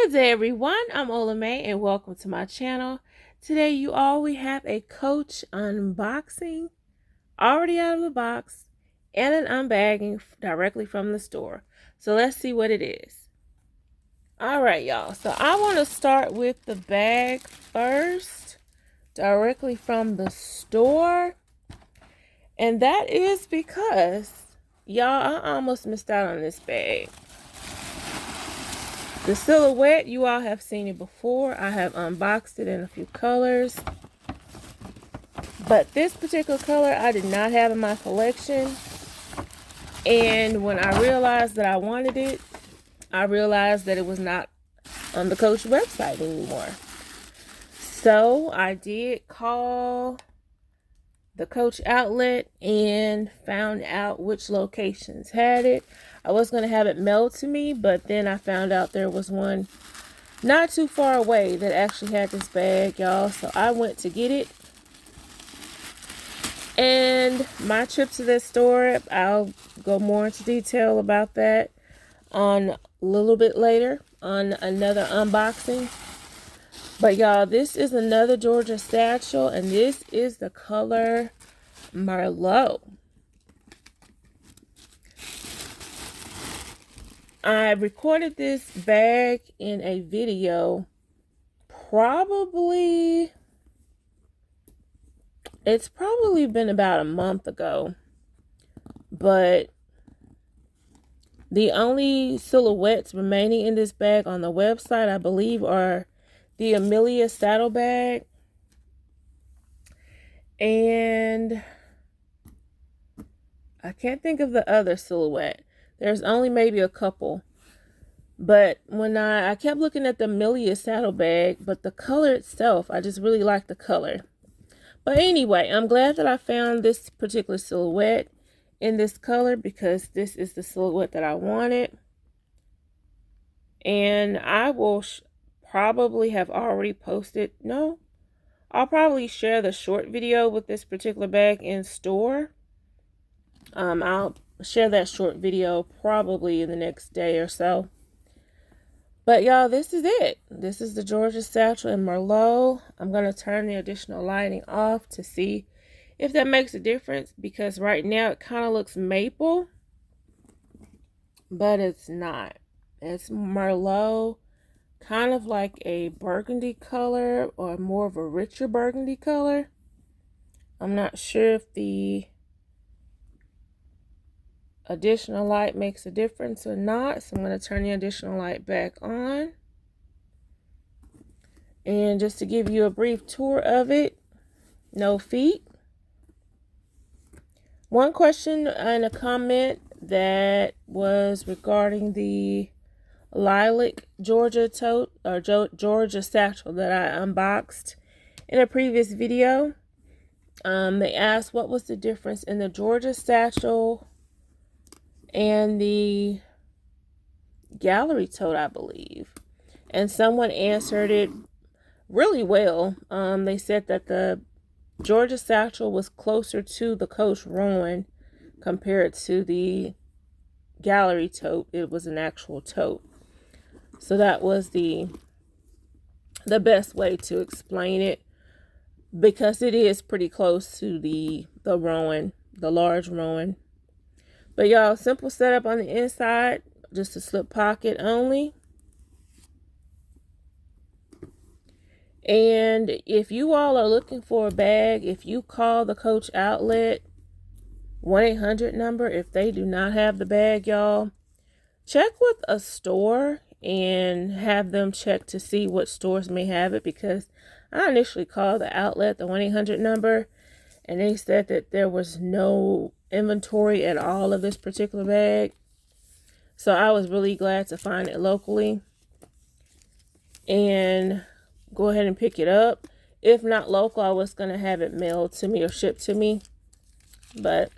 Good day, everyone. I'm OlaMaye, and welcome to my channel. Today, we have a Coach unboxing, already out of the box, and an unbagging directly from the store. So let's see what it is. All right, y'all. So I want to start with the bag first, directly from the store. And that is because, y'all, I almost missed out on this bag. The silhouette, you all have seen it before. I have unboxed it in a few colors. But this particular color, I did not have in my collection. And when I realized that I wanted it, I realized that it was not on the Coach website anymore. So I did call the Coach outlet and found out which locations had it. I was going to have it mailed to me, but then I found out there was one not too far away that actually had this bag, y'all. So I went to get it. And my trip to this store, I'll go more into detail about that on a little bit later on another unboxing. But y'all, this is another Georgia Satchel, and this is the color Merlot. I recorded this bag in a video it's probably been about a month ago, but the only silhouettes remaining in this bag on the website, I believe, are the Amelia saddlebag and I can't think of the other silhouette. There's only maybe a couple. But when I kept looking at the Amelia saddlebag, but the color itself, I just really like the color. But anyway, I'm glad that I found this particular silhouette in this color because this is the silhouette that I wanted. And I will probably have already posted, no, I'll probably share the short video with this particular bag in store. I'll share that short video probably in the next day or so. But y'all, this is it. This is the Georgia Satchel in Merlot. I'm going to turn the additional lighting off to see if that makes a difference, because right now it kind of looks maple, but it's not. It's Merlot, kind of like a burgundy color or more of a richer burgundy color. I'm not sure if the additional light makes a difference or not, so I'm going to turn the additional light back on. And just to give you a brief tour of it, no feet. One question and a comment that was regarding the Lilac Georgia Tote or Georgia Satchel that I unboxed in a previous video. They asked what was the difference in the Georgia Satchel and the gallery tote, I believe. And someone answered it really well. They said that the Georgia Satchel was closer to the Coach Rowan compared to the gallery tote. It was an actual tote. So that was the best way to explain it, because it is pretty close to the Rowan, the large Rowan. But y'all, simple setup on the inside, just a slip pocket only. And if you all are looking for a bag, if you call the Coach outlet 1-800 number, if they do not have the bag, y'all, check with a store and have them check to see what stores may have it, because I initially called the outlet, the 1-800 number, and they said that there was no inventory at all of this particular bag. So I was really glad to find it locally and go ahead and pick it up. If not local, I was going to have it mailed to me or shipped to me. But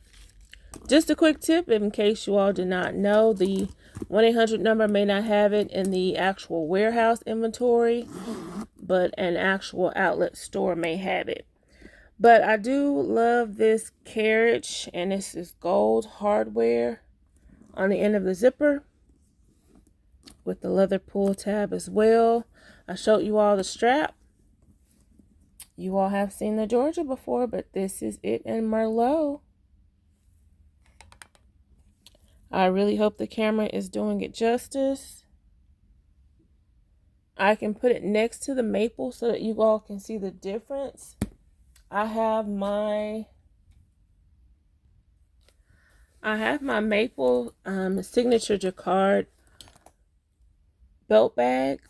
just a quick tip, in case you all did not know, the 1-800 number may not have it in the actual warehouse inventory, but an actual outlet store may have it. But I do love this carriage, and this is gold hardware on the end of the zipper. with the leather pull tab as well. I showed you all the strap. You all have seen the Georgia before, but this is it in Merlot. I really hope the camera is doing it justice. I can put it next to the maple so that you all can see the difference. I have my maple signature Jacquard belt bag,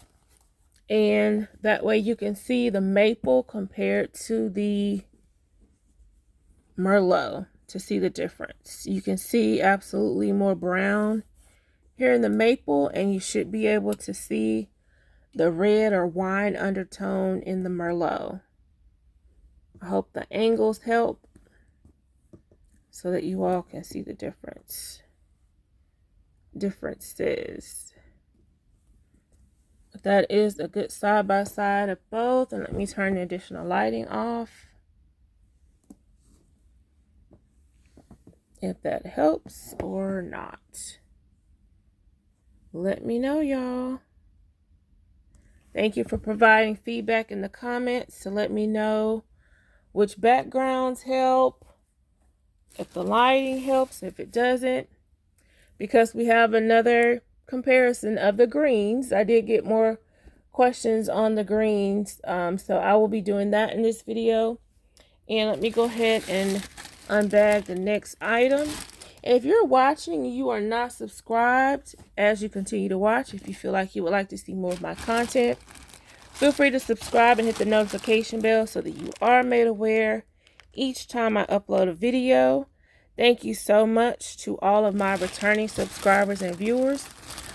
and that way you can see the maple compared to the Merlot to see the difference. You can see absolutely more brown here in the maple, and you should be able to see the red or wine undertone in the Merlot. I hope the angles help so that you all can see the differences. But that is a good side by side of both. And let me turn the additional lighting off, if that helps or not. Let me know, y'all. Thank you for providing feedback in the comments to let me know which backgrounds help, if the lighting helps, if it doesn't. Because we have another comparison of the greens. I did get more questions on the greens, so I will be doing that in this video. And let me go ahead and unbag the next item. And if you're watching and you are not subscribed, as you continue to watch, if you feel like you would like to see more of my content, feel free to subscribe and hit the notification bell so that you are made aware each time I upload a video. Thank you so much to all of my returning subscribers and viewers.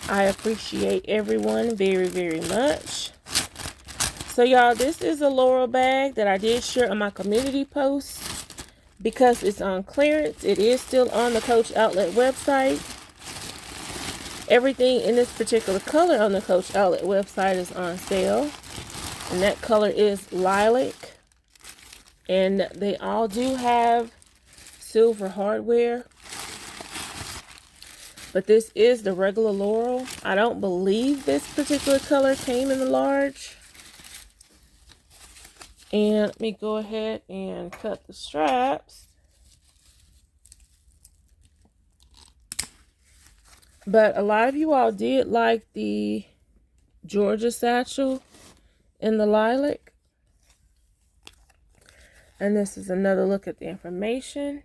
I appreciate everyone very, very much. So y'all, this is a Laurel bag that I did share on my community post. Because it's on clearance, it is still on the Coach Outlet website. Everything in this particular color on the Coach Outlet website is on sale. And that color is Lilac. And they all do have silver hardware. But this is the regular Laurel. I don't believe this particular color came in the large. And let me go ahead and cut the straps. But a lot of you all did like the Georgia satchel in the lilac. And this is another look at the information.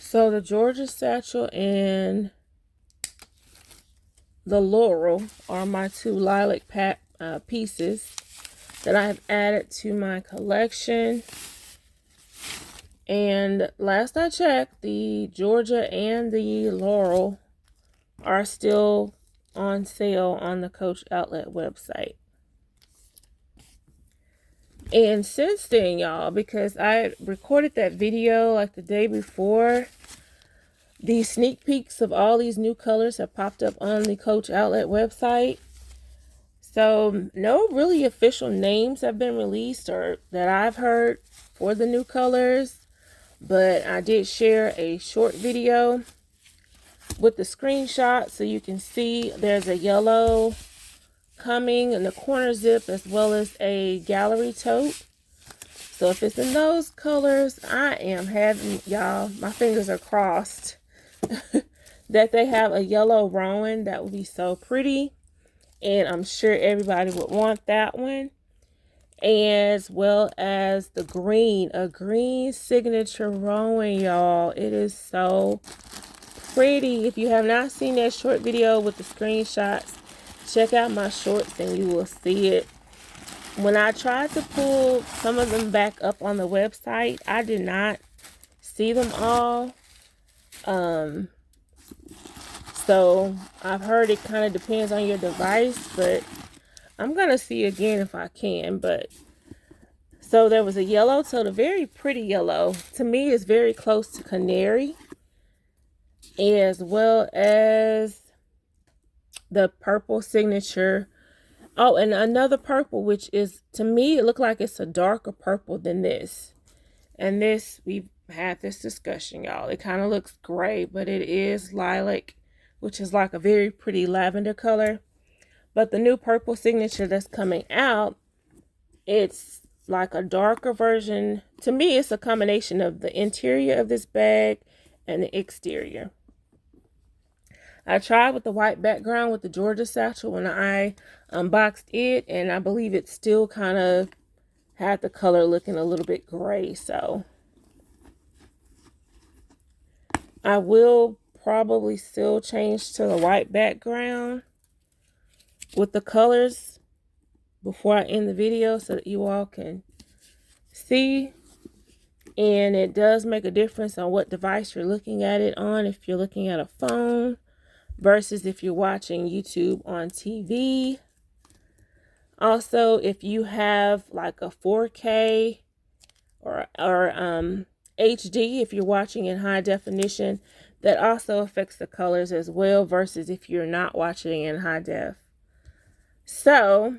So the Georgia satchel and the Laurel are my two lilac pieces that I have added to my collection. And last I checked, the Georgia and the Laurel are still on sale on the Coach Outlet website. And since then, y'all, because I recorded that video like the day before, these sneak peeks of all these new colors have popped up on the Coach Outlet website. So no really official names have been released or that I've heard for the new colors. But I did share a short video with the screenshot so you can see there's a yellow coming in the corner zip as well as a gallery tote. So if it's in those colors, I am having, y'all, my fingers are crossed that they have a yellow Rowan. That would be so pretty. And I'm sure everybody would want that one. As well as the green, a green signature Rowan, y'all. It is so pretty. If you have not seen that short video with the screenshots, check out my shorts and you will see it. When I tried to pull some of them back up on the website, I did not see them all. So I've heard it kind of depends on your device, but I'm going to see again if I can. But so there was a yellow, so the very pretty yellow. To me, it's very close to canary. As well as the purple signature. Oh, and another purple, which is, to me, it looked like it's a darker purple than this. And this, we've had this discussion, y'all. It kind of looks gray, but it is lilac, which is like a very pretty lavender color. But the new purple signature that's coming out, it's like a darker version. To me, it's a combination of the interior of this bag and the exterior. I tried with the white background with the Georgia Satchel when I unboxed it, and I believe it still kind of had the color looking a little bit gray. So I will probably still change to the white background with the colors before I end the video so that you all can see. And it does make a difference on what device you're looking at it on. If you're looking at a phone versus if you're watching YouTube on TV. Also, if you have like a 4K or HD, if you're watching in high definition, that also affects the colors as well versus if you're not watching in high def. So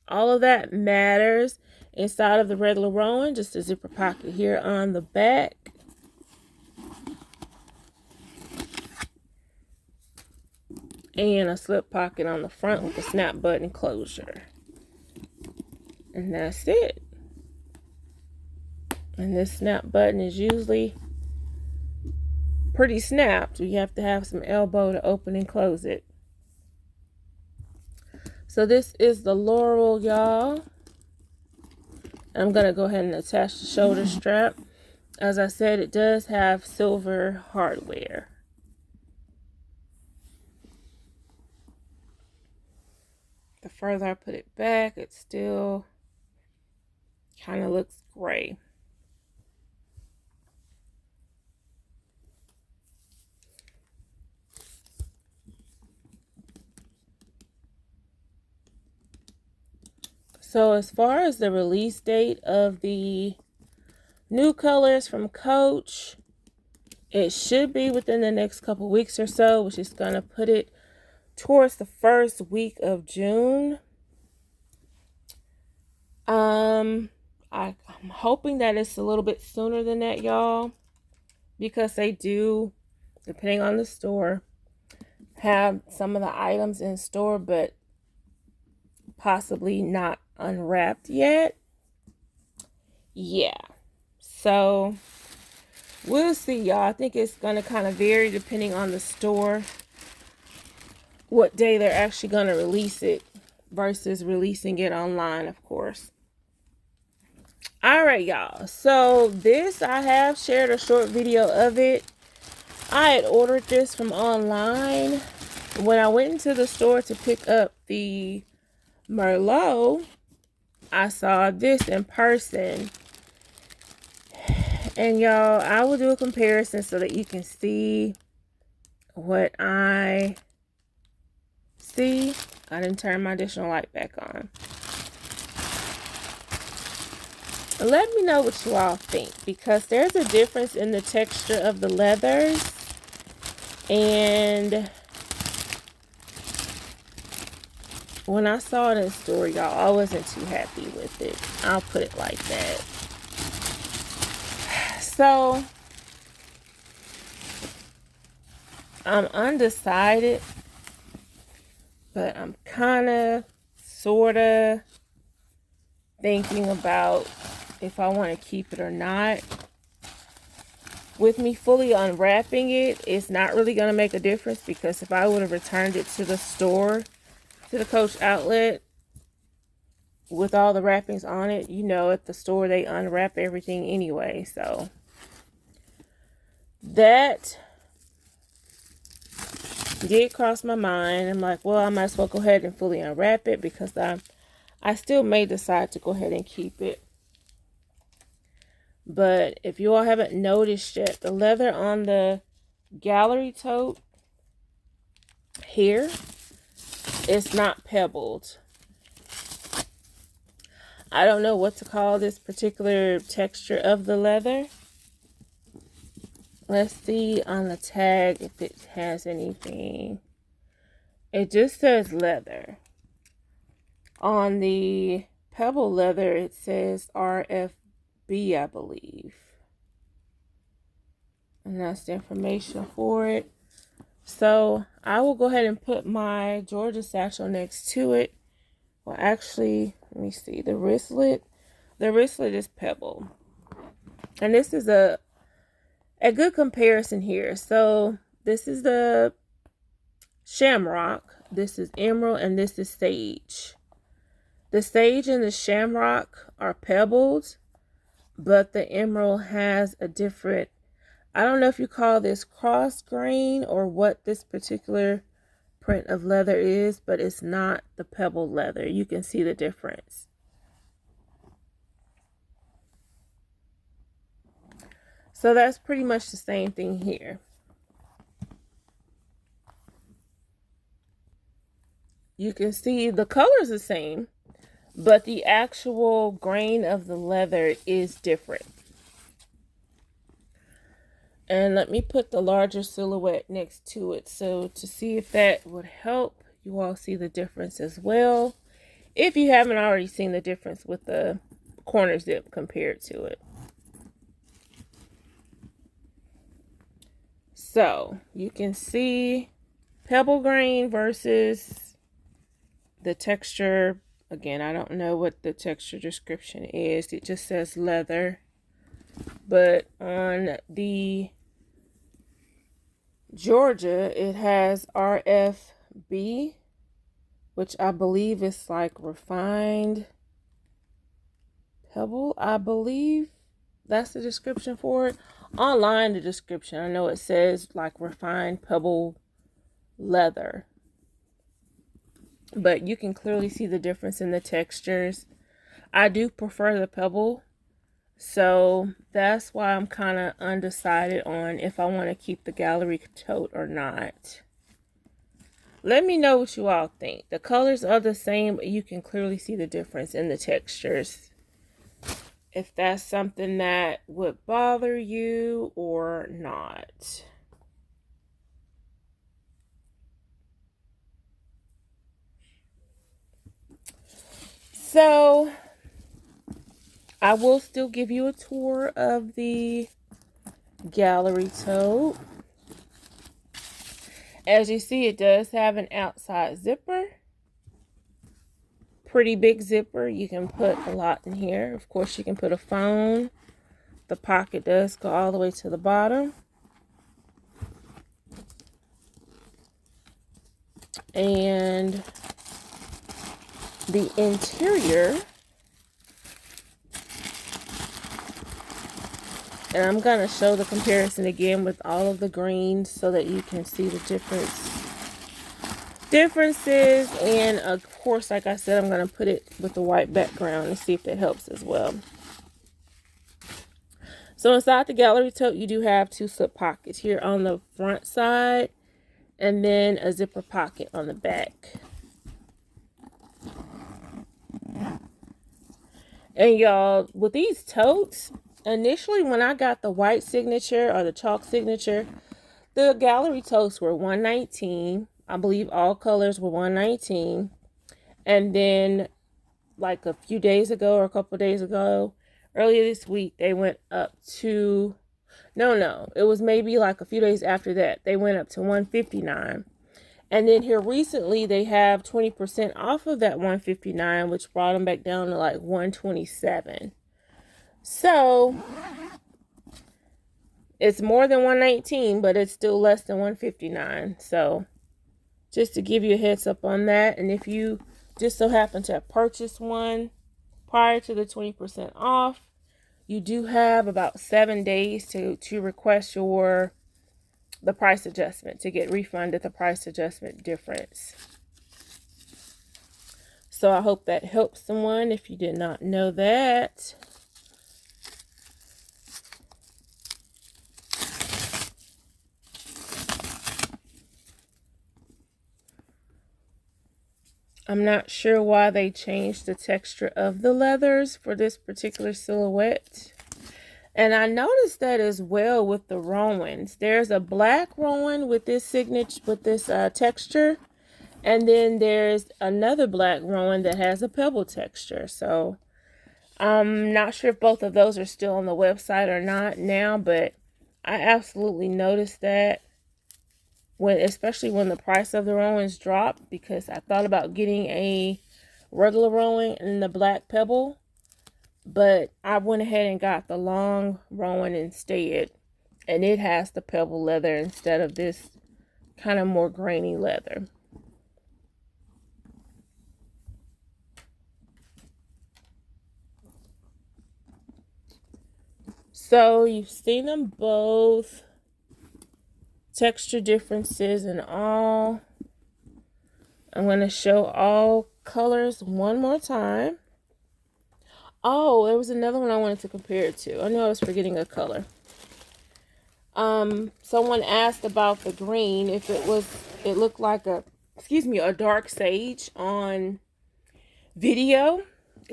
all of that matters. Inside of the regular Rowan, just a zipper pocket here on the back. And a slip pocket on the front with a snap button closure. And that's it. And this snap button is usually pretty snapped. You have to have some elbow to open and close it. So this is the Laurel, y'all. I'm going to go ahead and attach the shoulder strap. As I said, it does have silver hardware. The further I put it back, it still kind of looks gray. So as far as the release date of the new colors from Coach, it should be within the next couple weeks or so, which is going to put it towards the first week of June. I'm hoping that it's a little bit sooner than that, y'all, because they do, depending on the store, have some of the items in store, but possibly not unwrapped yet. Yeah, so we'll see, y'all. I think it's going to kind of vary depending on the store, what day they're actually going to release it versus releasing it online, of course. All right, y'all. So this, I have shared a short video of it. I had ordered this from online. When I went into the store to pick up the Merlot, I saw this in person. And y'all, I will do a comparison so that you can see what I see. I didn't turn my additional light back on. Let me know what you all think, because there's a difference in the texture of the leathers, and when I saw it in store, y'all, I wasn't too happy with it. I'll put it like that. So I'm undecided, but I'm kind of, sort of thinking about if I want to keep it or not. With me fully unwrapping it, it's not really going to make a difference, because if I would have returned it to the store, to the Coach outlet, with all the wrappings on it, you know, at the store they unwrap everything anyway. So that did cross my mind. I'm like, well, I might as well go ahead and fully unwrap it, because I still may decide to go ahead and keep it. But if you all haven't noticed yet, the leather on the gallery tote here is not pebbled. I don't know what to call this particular texture of the leather. Let's see on the tag if it has anything. It just says leather. On the pebble leather, it says RFB, I believe. And that's the information for it. So I will go ahead and put my Georgia Satchel next to it. Well, actually, let me see. The wristlet is pebble. And this is a good comparison here. So this is the Shamrock. This is emerald, and this is sage. The sage and the Shamrock are pebbled, but the emerald has a different, I don't know if you call this cross grain or what this particular print of leather is, but it's not the pebbled leather. You can see the difference. So that's pretty much the same thing here. You can see the color is the same, but the actual grain of the leather is different. And let me put the larger silhouette next to it, so to see if that would help you all see the difference as well, if you haven't already seen the difference with the corner zip compared to it. So you can see pebble grain versus the texture. Again, I don't know what the texture description is. It just says leather. But on the Georgia, it has RFB, which I believe is like refined pebble. I believe that's the description for it. Online, the description, I know it says like refined pebble leather. But you can clearly see the difference in the textures. I do prefer the pebble, so that's why I'm kind of undecided on if I want to keep the gallery tote or not. Let me know what you all think. The colors are the same, but you can clearly see the difference in the textures. If that's something that would bother you or not. So I will still give you a tour of the gallery tote. As you see, it does have an outside zipper. Pretty big zipper. You can put a lot in here. Of course, you can put a phone. The pocket does go all the way to the bottom. And the interior, and I'm going to show the comparison again with all of the greens so that you can see the differences. And of course, like I said, I'm going to put it with the white background and see if that helps as well. So inside the gallery tote, you do have two slip pockets here on the front side, and then a zipper pocket on the back. And y'all, with these totes, initially when I got the white signature or the chalk signature, the gallery totes were $119. I believe all colors were $119. And then like a few days ago or a couple days ago, earlier this week, they went up to, no, it was maybe like a few days after that, they went up to $159. And then here recently, they have 20% off of that $159, which brought them back down to like $127. So it's more than $119, but it's still less than $159. So just to give you a heads up on that. And if you just so happen to have purchased one prior to the 20% off, you do have about 7 days to request the price adjustment, to get refunded the price adjustment difference. So I hope that helps someone if you did not know that. I'm not sure why they changed the texture of the leathers for this particular silhouette. And I noticed that as well with the Rowans. There's a black Rowan with this signature, with this texture. And then there's another black Rowan that has a pebble texture. So I'm not sure if both of those are still on the website or not now, but I absolutely noticed that especially when the price of the Rowans dropped, because I thought about getting a regular Rowan and the black pebble, but I went ahead and got the long Rowan instead, and it has the pebble leather instead of this kind of more grainy leather. So you've seen them both, texture differences and all. I'm going to show all colors one more time. Oh, there was another one I wanted to compare it to. I knew I was forgetting a color. Someone asked about the green, if it looked like a dark sage on video.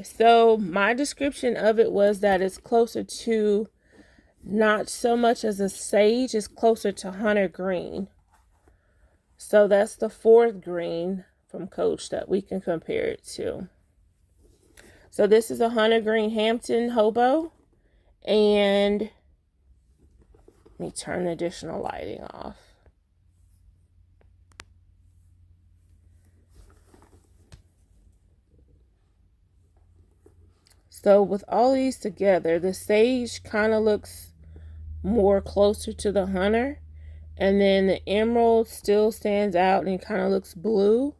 So my description of it was that it's closer to, not so much as a sage, it's closer to hunter green. So that's the fourth green from Coach that we can compare it to. So this is a hunter green Hampton hobo, and let me turn the additional lighting off. So with all these together, the sage kind of looks more closer to the hunter, and then the emerald still stands out and kind of looks blue,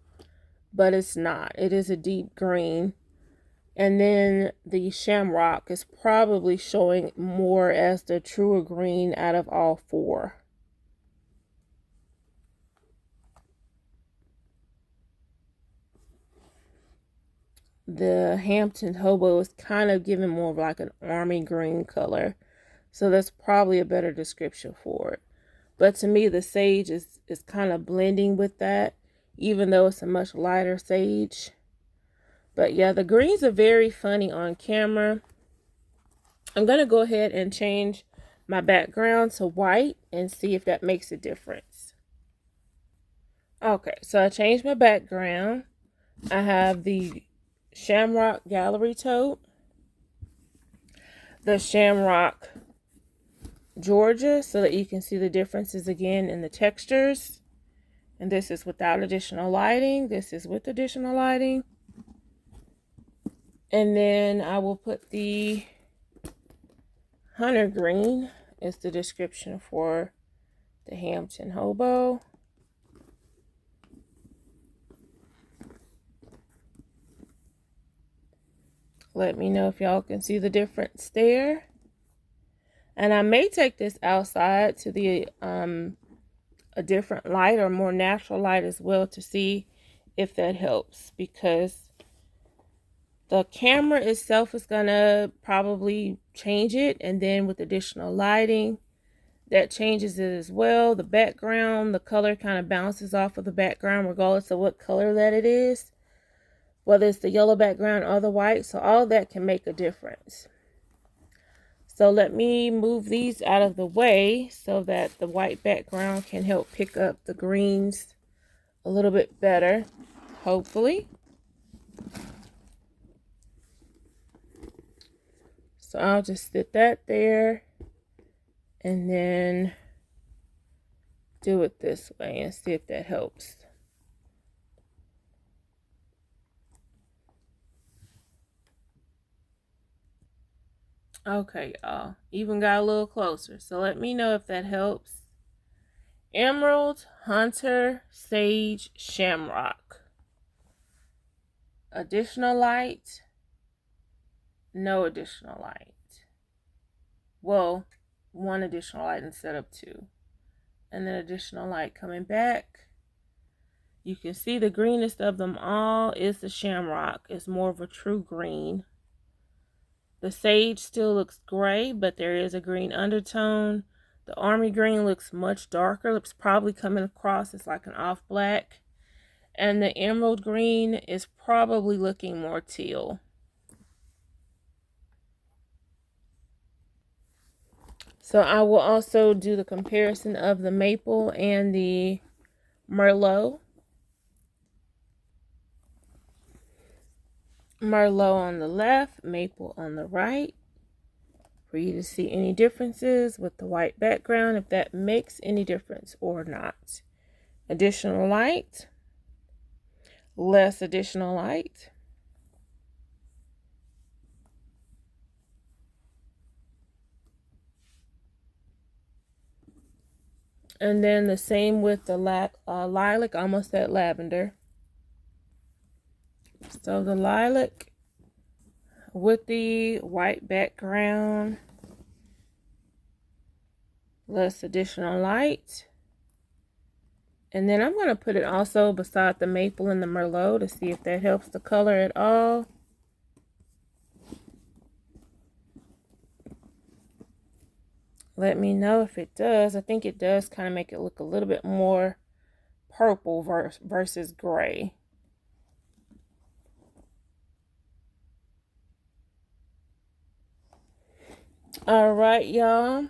but it's not. It is a deep green. And then the Shamrock is probably showing more as the truer green out of all four. The Hampton Hobo is kind of giving more of like an army green color. So that's probably a better description for it. But to me, the sage is kind of blending with that, even though it's a much lighter sage. But yeah, the greens are very funny on camera. I'm going to go ahead and change my background to white and see if that makes a difference. Okay, so I changed my background. I have the Shamrock Gallery Tote, the Shamrock Georgia, so that you can see the differences again in the textures. And this is without additional lighting. This is with additional lighting. And then I will put the hunter green is the description for the Hampton Hobo. Let me know if y'all can see the difference there. And I may take this outside to the a different light or more natural light as well to see if that helps, because the camera itself is gonna probably change it, and then with additional lighting that changes it as well. The background, the color kind of bounces off of the background regardless of what color that it is, whether it's the yellow background or the white. So all that can make a difference. So let me move these out of the way so that the white background can help pick up the greens a little bit better, hopefully. So I'll just sit that there and then do it this way and see if that helps. Okay, y'all, even got a little closer. So let me know if that helps. Emerald, Hunter, Sage, Shamrock. Additional light. No additional light. Well, one additional light instead of two. And then additional light coming back. You can see the greenest of them all is the Shamrock. It's more of a true green. The Sage still looks gray, but there is a green undertone. The Army Green looks much darker. It's probably coming across as like an off black. And the Emerald Green is probably looking more teal. So I will also do the comparison of the Maple and the Merlot. Merlot on the left, Maple on the right. for you to see any differences with the white background, if that makes any difference or not. Additional light, less additional light. And then the same with the lilac, almost that lavender. So the lilac with the white background, less additional light. And then I'm going to put it also beside the maple and the Merlot to see if that helps the color at all. Let me know if it does. I think it does kind of make it look a little bit more purple versus gray. All right, y'all.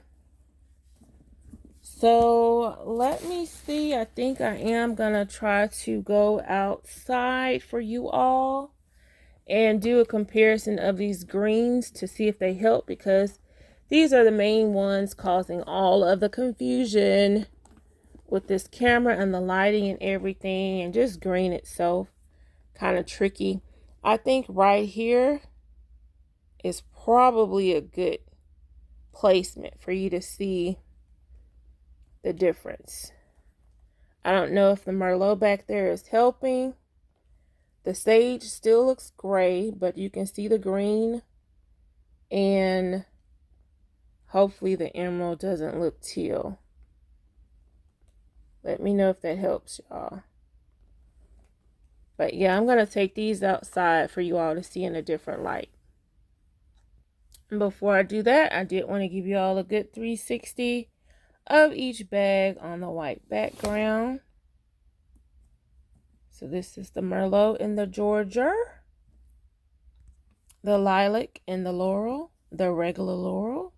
So let me see. I think I am going to try to go outside for you all and do a comparison of these greens to see if they help, because these are the main ones causing all of the confusion with this camera and the lighting and everything, and just green itself kind of tricky. I think right here is probably a good placement for you to see the difference. I don't know if the Merlot back there is helping. The sage still looks gray, but you can see the green, and hopefully the emerald doesn't look teal. Let me know if that helps y'all. But yeah, I'm going to take these outside for you all to see in a different light. And before I do that, I did want to give you all a good 360 of each bag on the white background. So this is the Merlot in the Georgia, the Lilac in the Laurel, the regular Laurel,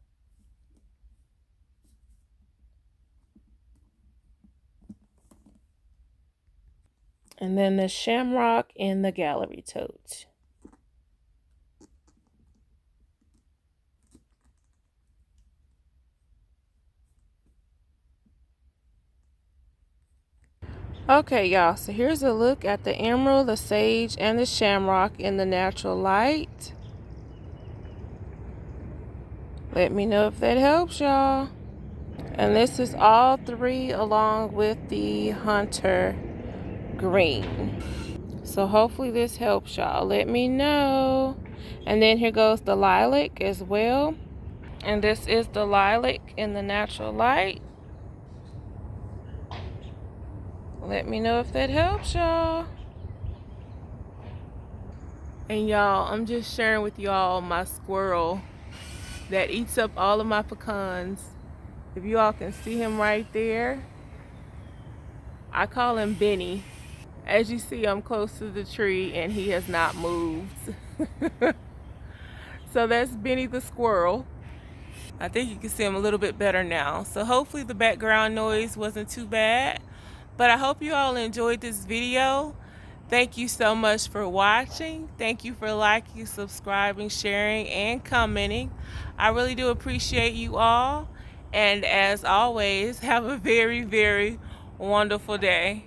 and then the Shamrock in the Gallery Tote. Okay, y'all, so here's a look at the emerald, the sage, and the shamrock in the natural light. Let me know if that helps y'all. And this is all three along with the hunter green. So hopefully this helps y'all. Let me know. And then here goes the lilac as well. And this is the lilac in the natural light. Let me know if that helps y'all. And y'all, I'm just sharing with y'all my squirrel that eats up all of my pecans. If you all can see him right there, I call him Benny. As you see, I'm close to the tree and he has not moved. So that's Benny the squirrel. I think you can see him a little bit better now. So hopefully the background noise wasn't too bad. But I hope you all enjoyed this video. Thank you so much for watching. Thank you for liking, subscribing, sharing, and commenting. I really do appreciate you all. And as always, have a very, very wonderful day.